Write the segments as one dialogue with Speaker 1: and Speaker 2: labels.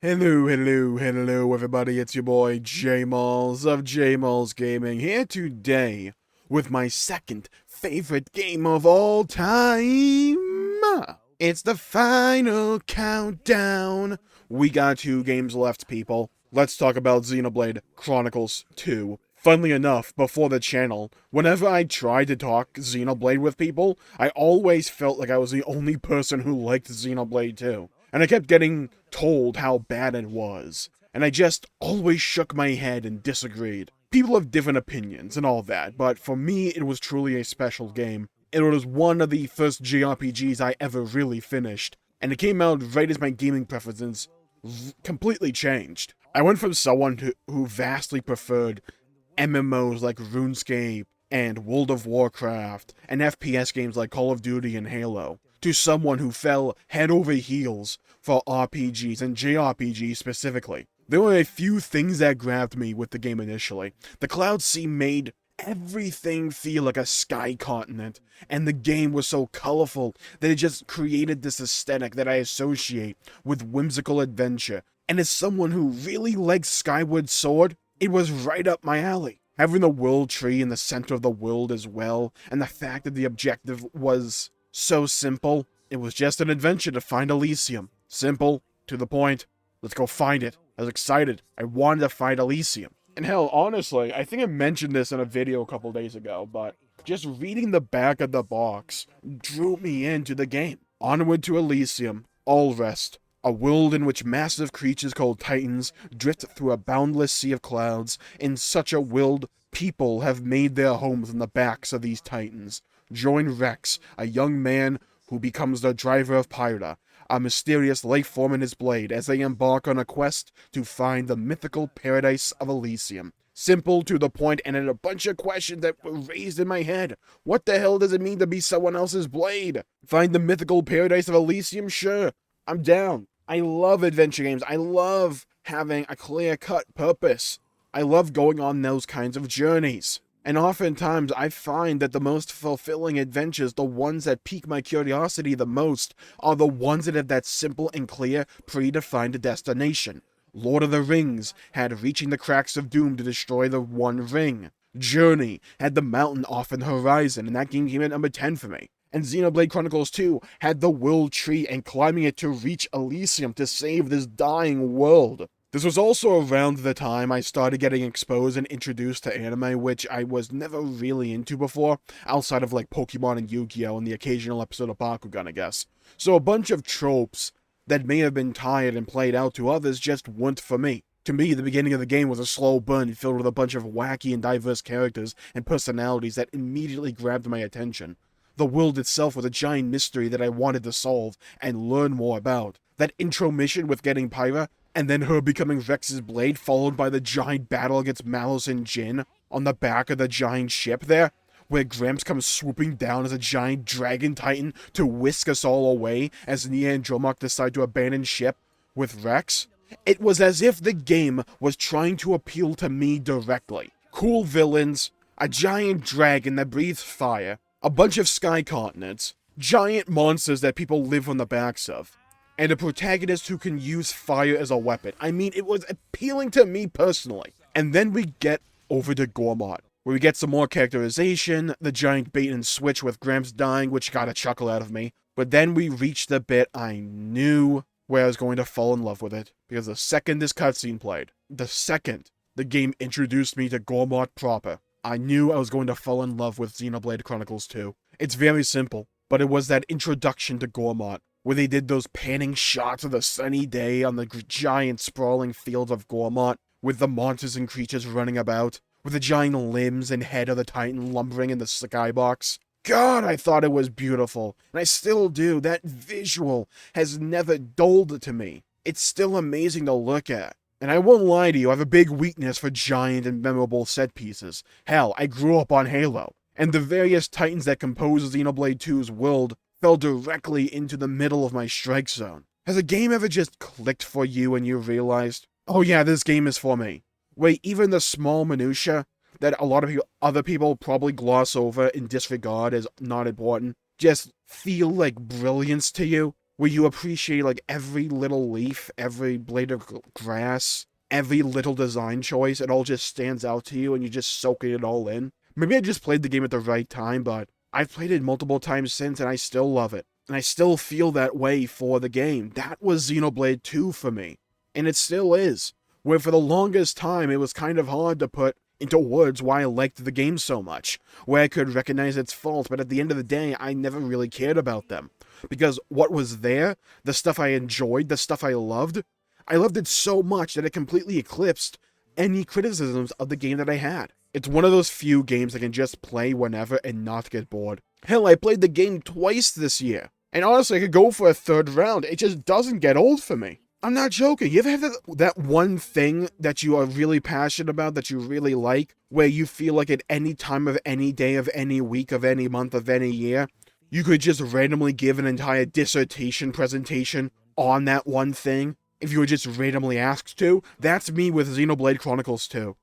Speaker 1: Hello, everybody, it's your boy, Jmulls of Jmulls Gaming, here today with my second favorite game of all time. It's the final countdown. We got 2 games left, people. Let's talk about Xenoblade Chronicles 2. Funnily enough, before the channel, whenever I tried to talk Xenoblade with people, I always felt like I was the only person who liked Xenoblade 2. And I kept getting told how bad it was. And I just always shook my head and disagreed. People have different opinions and all that, but for me it was truly a special game. It was one of the first JRPGs I ever really finished, and it came out right as my gaming preferences completely changed. I went from someone who vastly preferred MMOs like RuneScape and World of Warcraft, and FPS games like Call of Duty and Halo, to someone who fell head over heels for RPGs, and JRPGs specifically. There were a few things that grabbed me with the game initially. The cloud scene made everything feel like a sky continent, and the game was so colorful that it just created this aesthetic that I associate with whimsical adventure. And as someone who really likes Skyward Sword, it was right up my alley. Having the world tree in the center of the world as well, and the fact that the objective was so simple. It was just an adventure to find Elysium. Simple, to the point. Let's go find it. I was excited. I wanted to find Elysium. And hell, honestly, I think I mentioned this in a video a couple days ago, but just reading the back of the box drew me into the game. Onward to Elysium, all rest. A world in which massive creatures called Titans drift through a boundless sea of clouds. In such a world, people have made their homes on the backs of these Titans. Join Rex, a young man who becomes the driver of Pyra, a mysterious life form in his blade, as they embark on a quest to find the mythical paradise of Elysium. Simple, to the point, and a bunch of questions that were raised in my head. What the hell does it mean to be someone else's blade? Find the mythical paradise of Elysium? Sure, I'm down. I love adventure games. I love having a clear-cut purpose. I love going on those kinds of journeys. And oftentimes, I find that the most fulfilling adventures, the ones that pique my curiosity the most, are the ones that have that simple and clear, predefined destination. Lord of the Rings had reaching the cracks of doom to destroy the One Ring. Journey had the mountain off in the horizon, and that game came at number 10 for me. And Xenoblade Chronicles 2 had the world tree and climbing it to reach Elysium to save this dying world. This was also around the time I started getting exposed and introduced to anime, which I was never really into before, outside of like Pokemon and Yu-Gi-Oh! And the occasional episode of Bakugan, I guess. So a bunch of tropes that may have been tired and played out to others just weren't for me. To me, the beginning of the game was a slow burn filled with a bunch of wacky and diverse characters and personalities that immediately grabbed my attention. The world itself was a giant mystery that I wanted to solve and learn more about. That intro mission with getting Pyra, and then her becoming Rex's blade, followed by the giant battle against Malus and Jin on the back of the giant ship there, where Gramps comes swooping down as a giant dragon titan to whisk us all away as Nia and Dromok decide to abandon ship with Rex. It was as if the game was trying to appeal to me directly. Cool villains, a giant dragon that breathes fire, a bunch of sky continents, giant monsters that people live on the backs of, and a protagonist who can use fire as a weapon. I mean, it was appealing to me personally. And then we get over to Gormott, where we get some more characterization, the giant bait and switch with Gramps dying, which got a chuckle out of me. But then we reached the bit I knew where I was going to fall in love with it, because the second this cutscene played, the second the game introduced me to Gormott proper, I knew I was going to fall in love with Xenoblade Chronicles 2. It's very simple, but it was that introduction to Gormott, where they did those panning shots of the sunny day on the giant sprawling fields of Gormott, with the monsters and creatures running about, with the giant limbs and head of the Titan lumbering in the skybox. God, I thought it was beautiful, and I still do. That visual has never dulled to me. It's still amazing to look at. And I won't lie to you, I have a big weakness for giant and memorable set pieces. Hell, I grew up on Halo, and the various Titans that compose Xenoblade 2's world fell directly into the middle of my strike zone. Has a game ever just clicked for you and you realized, oh yeah, this game is for me? Wait, even the small minutia that a lot of other people probably gloss over and disregard as not important, just feel like brilliance to you? where you appreciate like every little leaf, every blade of grass, every little design choice. It all just stands out to you and you're just soaking it all in. Maybe I just played the game at the right time, but I've played it multiple times since and I still love it. And I still feel that way for the game. That was Xenoblade 2 for me. And it still is. Where for the longest time it was kind of hard to put into words why I liked the game so much. Where I could recognize its faults, but at the end of the day, I never really cared about them. Because what was there, the stuff I enjoyed, the stuff I loved it so much that it completely eclipsed any criticisms of the game that I had. It's one of those few games I can just play whenever and not get bored. Hell, I played the game twice this year. And honestly, I could go for a third round. It just doesn't get old for me. I'm not joking. You ever have that one thing that you are really passionate about, that you really like, where you feel like at any time of any day of any week of any month of any year, you could just randomly give an entire dissertation presentation on that one thing if you were just randomly asked to? That's me with Xenoblade Chronicles 2.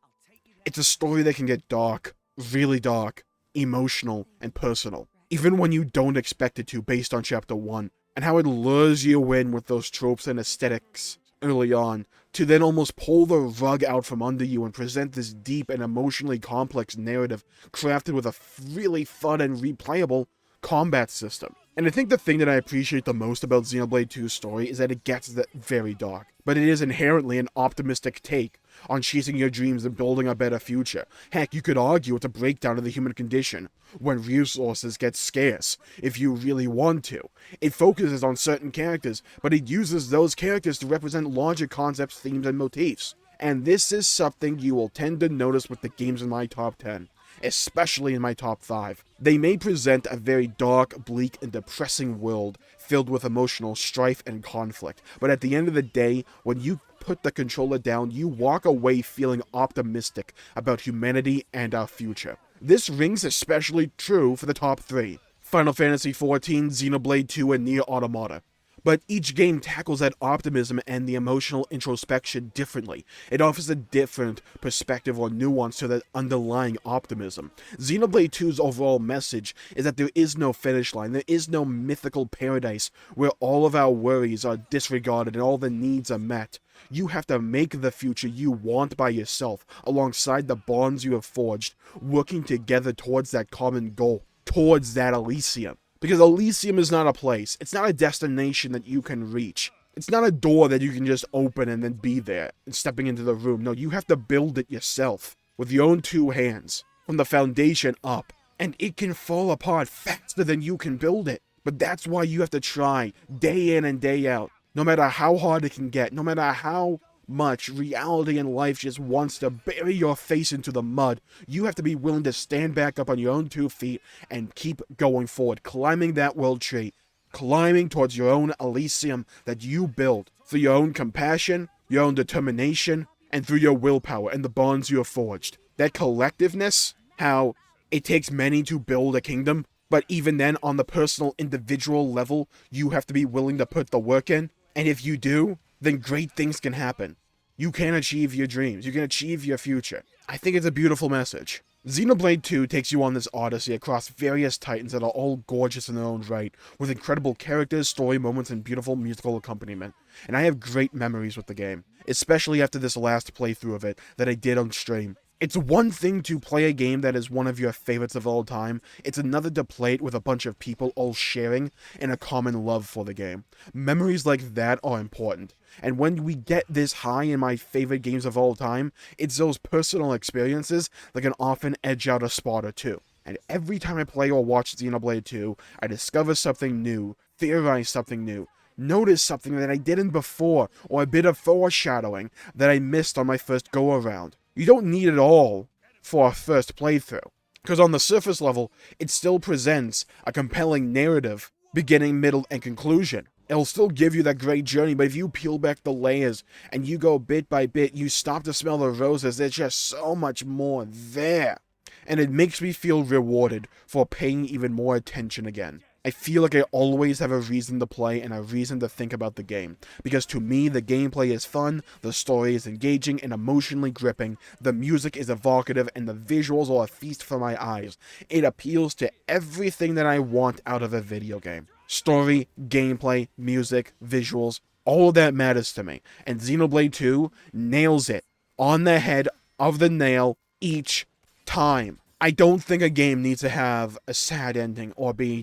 Speaker 1: It's a story that can get dark, really dark, emotional, and personal, even when you don't expect it to based on Chapter 1, and how it lures you in with those tropes and aesthetics early on, to then almost pull the rug out from under you and present this deep and emotionally complex narrative crafted with a really fun and replayable combat system. And I think the thing that I appreciate the most about Xenoblade 2's story is that it gets very dark, but it is inherently an optimistic take on chasing your dreams and building a better future. Heck, you could argue it's a breakdown of the human condition, when resources get scarce, if you really want to. It focuses on certain characters, but it uses those characters to represent larger concepts, themes, and motifs. And this is something you will tend to notice with the games in my top 10. Especially in my top 5. They may present a very dark, bleak, and depressing world filled with emotional strife and conflict, but at the end of the day, when you put the controller down, you walk away feeling optimistic about humanity and our future. This rings especially true for the top 3. Final Fantasy XIV, Xenoblade 2, and Nier Automata. But each game tackles that optimism and the emotional introspection differently. It offers a different perspective or nuance to that underlying optimism. Xenoblade 2's overall message is that there is no finish line, there is no mythical paradise where all of our worries are disregarded and all the needs are met. You have to make the future you want by yourself, alongside the bonds you have forged, working together towards that common goal, towards that Elysium. Because Elysium is not a place. It's not a destination that you can reach. It's not a door that you can just open and then be there and stepping into the room. No, you have to build it yourself with your own 2 hands from the foundation up. And it can fall apart faster than you can build it. But that's why you have to try day in and day out. No matter how hard it can get, no matter how much reality and life just wants to bury your face into the mud, you have to be willing to stand back up on your own 2 feet and keep going forward, climbing that world tree, climbing towards your own Elysium that you build through your own compassion, your own determination, and through your willpower and the bonds you have forged. That collectiveness, how it takes many to build a kingdom, but even then, on the personal, individual level, you have to be willing to put the work in, and if you do, then great things can happen. You can achieve your dreams. You can achieve your future. I think it's a beautiful message. Xenoblade 2 takes you on this odyssey across various titans that are all gorgeous in their own right, with incredible characters, story moments, and beautiful musical accompaniment. And I have great memories with the game, especially after this last playthrough of it that I did on stream. It's one thing to play a game that is one of your favorites of all time. It's another to play it with a bunch of people all sharing in a common love for the game. Memories like that are important. And when we get this high in my favorite games of all time, it's those personal experiences that can often edge out a spot or two. And every time I play or watch Xenoblade 2, I discover something new, theorize something new, notice something that I didn't before, or a bit of foreshadowing that I missed on my first go-around. You don't need it all for a first playthrough, because on the surface level, it still presents a compelling narrative, beginning, middle, and conclusion. It'll still give you that great journey, but if you peel back the layers and you go bit by bit, you stop to smell the roses, there's just so much more there. And it makes me feel rewarded for paying even more attention again. I feel like I always have a reason to play and a reason to think about the game, because to me the gameplay is fun, the story is engaging and emotionally gripping, the music is evocative, and the visuals are a feast for my eyes. It appeals to everything that I want out of a video game. Story, gameplay, music, visuals, all of that matters to me. And Xenoblade 2 nails it on the head of the nail each time. I don't think a game needs to have a sad ending or be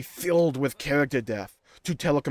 Speaker 1: filled with character death to tell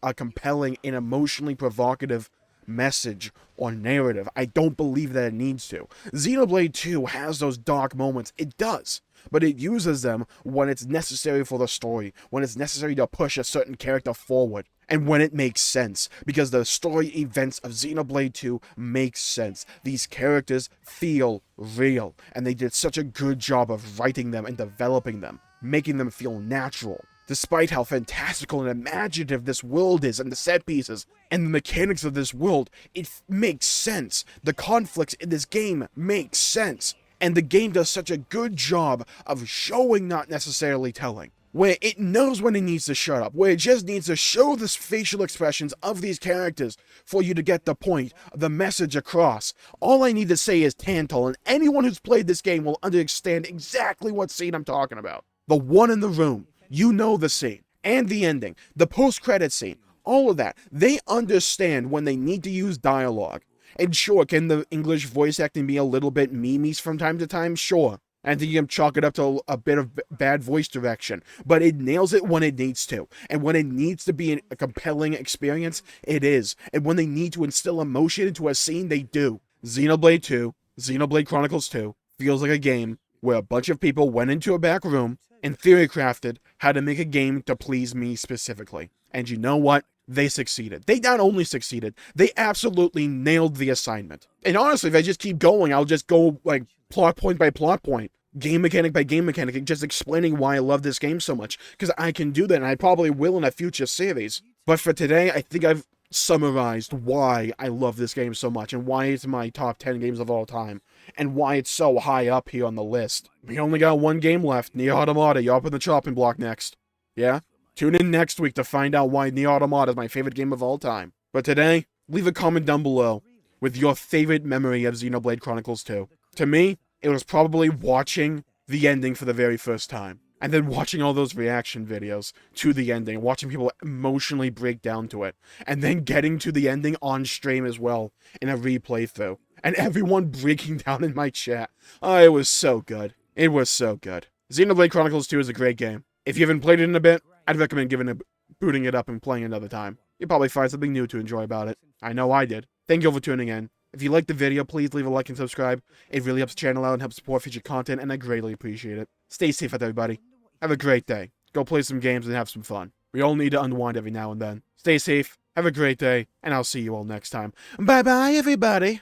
Speaker 1: a compelling and emotionally provocative message or narrative. I don't believe that it needs to. Xenoblade 2 has those dark moments. It does. But it uses them when it's necessary for the story, when it's necessary to push a certain character forward, and when it makes sense, because the story events of Xenoblade 2 make sense. These characters feel real, and they did such a good job of writing them and developing them, making them feel natural. Despite how fantastical and imaginative this world is, and the set pieces, and the mechanics of this world, it makes sense. The conflicts in this game make sense. And the game does such a good job of showing, not necessarily telling. Where it knows when it needs to shut up. Where it just needs to show the facial expressions of these characters for you to get the point, the message across. All I need to say is Tantal, and anyone who's played this game will understand exactly what scene I'm talking about. The one in the room. You know the scene. And the ending. The post-credit scene. All of that. They understand when they need to use dialogue. And sure, can the English voice acting be a little bit memes from time to time? Sure. And then you can chalk it up to a bit of bad voice direction. But it nails it when it needs to. And when it needs to be a compelling experience, it is. And when they need to instill emotion into a scene, they do. Xenoblade 2, Xenoblade Chronicles 2, feels like a game where a bunch of people went into a back room and theory crafted how to make a game to please me specifically. And you know what? They succeeded. They not only succeeded, they absolutely nailed the assignment. And honestly, if I just keep going, I'll just go like plot point by plot point, game mechanic by game mechanic, just explaining why I love this game so much. Because I can do that, and I probably will in a future series. But for today, I think I've summarized why I love this game so much, and why it's my top 10 games of all time, and why it's so high up here on the list. We only got one game left, Nier Automata. You're up in the chopping block next. Yeah? Tune in next week to find out why Nier Automata is my favorite game of all time. But today, leave a comment down below with your favorite memory of Xenoblade Chronicles 2. To me, it was probably watching the ending for the very first time. And then watching all those reaction videos to the ending, watching people emotionally break down to it. And then getting to the ending on stream as well, in a replay through. And everyone breaking down in my chat. Oh, it was so good. It was so good. Xenoblade Chronicles 2 is a great game. If you haven't played it in a bit, I'd recommend booting it up and playing another time. You'll probably find something new to enjoy about it. I know I did. Thank you all for tuning in. If you liked the video, please leave a like and subscribe. It really helps the channel out and helps support future content, and I greatly appreciate it. Stay safe out, everybody. Have a great day. Go play some games and have some fun. We all need to unwind every now and then. Stay safe, have a great day, and I'll see you all next time. Bye-bye, everybody.